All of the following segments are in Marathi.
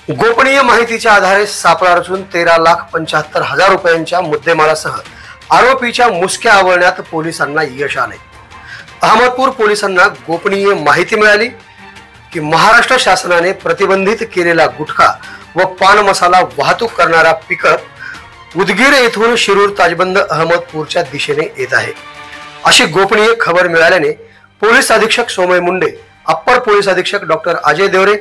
गोपनीय माहितीच्या आधारे सापळा रचून 13,75,000 रुपयांच्या मुद्देमालासह आरोपीच्या मुसक्या आवळण्यात पोलिसांना यश आले। अहमदपूर पोलिसांना गोपनीय माहिती मिळाली की महाराष्ट्र शासनाने प्रतिबंधित केलेला गुटखा व पान मसाला वाहतूक करणारा पिकअप उदगीर येथून शिरूर ताजबंद अहमदपूरच्या दिशेने येत आहे। अशी गोपनीय खबर मिळाल्याने पोलीस अधीक्षक सोमय मुंडे, अप्पर पोलीस अधीक्षक डॉक्टर अजय देवरे,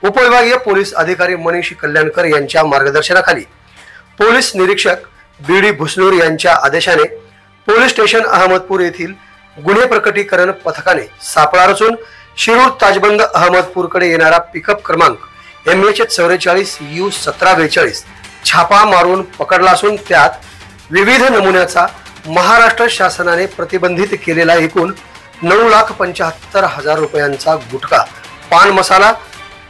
उपविभागीय पोलीस अधिकारी मनीष कल्याणकर यांच्या मार्गदर्शनाखाली पोलीस निरीक्षक बीडी भुसनूर यांच्या आदेशाने पोलीस स्टेशन अहमदपूर येथील गुन्हे प्रकटीकरण पथकाने सापळा रचून शिरूर ताजबंद अहमदपूरकडे येणारा पिकअप क्रमांक MH44U1742 छापा मारून पकडला असून त्यात विविध नमुन्याचा महाराष्ट्र शासनाने प्रतिबंधित केलेला एकूण 9,75,000 रुपयांचा गुटखा, पान मसाला,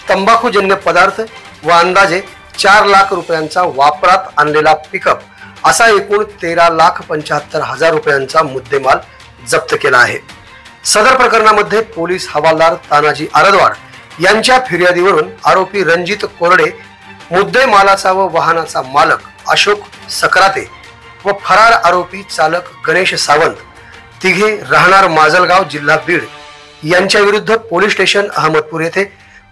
तंबाखूजन्य पदार्थ व अंदाजे 4 लाख रुपयांचा वापरात आणलेला पिकअप असा एकूण 13,75,000 रुपयांचा मुद्देमाल जप्त केला आहे। सदर प्रकरणामध्ये पोलीस हवालदार तानाजी आरदवाड यांच्या फिर्यादीवरून आरोपी रणजित कोरडे, मुद्देमालाचा व वाहनाचा मालक अशोक सकराते व फरार आरोपी चालक गणेश सावंत तिघे राहणार माजलगाव, जिल्हा बीड यांच्या विरुद्ध पोलीस स्टेशन अहमदपूर येथे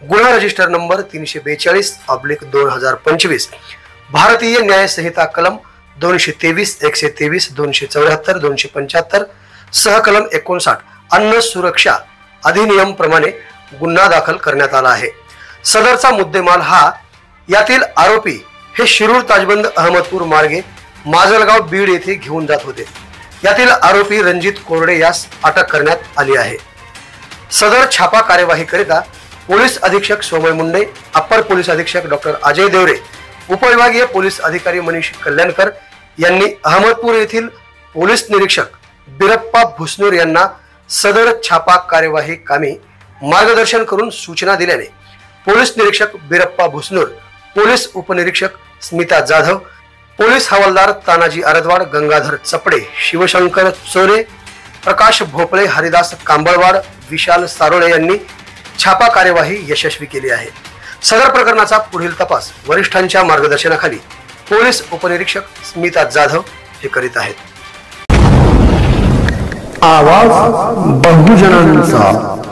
गुन्हा रजिस्टर नंबर 342/2025 भारतीय न्याय संहिता कलम 223, 123, 274, 275 सह कलम 59 अन्न सुरक्षा अधिनियम प्रमाणे गुन्हा दाखल करण्यात आला आहे। सदरचा मुद्देमाल हा यातील आरोपी हे शिरूर ताजबंद अहमदपूर मार्गे माजलगाव बीड येथे घेऊन जात होते। यातील आरोपी रणजित कोरडे यास अटक करण्यात आली आहे। सदर छापा कार्यवाही करिता पोलीस अधीक्षक सोमय मुंडे, अप्पर पोलीस अधीक्षक डॉक्टर अजय देवरे, उपविभागीय पोलीस अधिकारी मनीष कल्याणकर यांनी अहमदपूर येथील पोलीस निरीक्षक बिरप्पा भुसनूर यांना सदर छापा कार्यवाही कामी मार्गदर्शन करून सूचना दिल्याने पोलीस निरीक्षक बिरप्पा भुसनूर, पोलीस उपनिरीक्षक स्मिता जाधव, पोलीस हवालदार तानाजी आरदवाड, गंगाधर चपडे, शिवशंकर चोरे, प्रकाश भोपळे, हरिदास कांबळवाड, विशाल सारोळे यांनी छापा कार्यवाही यशस्वी केली आहे। सदर प्रकरणाचा पुढील तपास वरिष्ठांच्या मार्गदर्शनाखाली पोलीस उपनिरीक्षक स्मिता जाधव हे करीत आहेत। आवाज बहुजनांचा।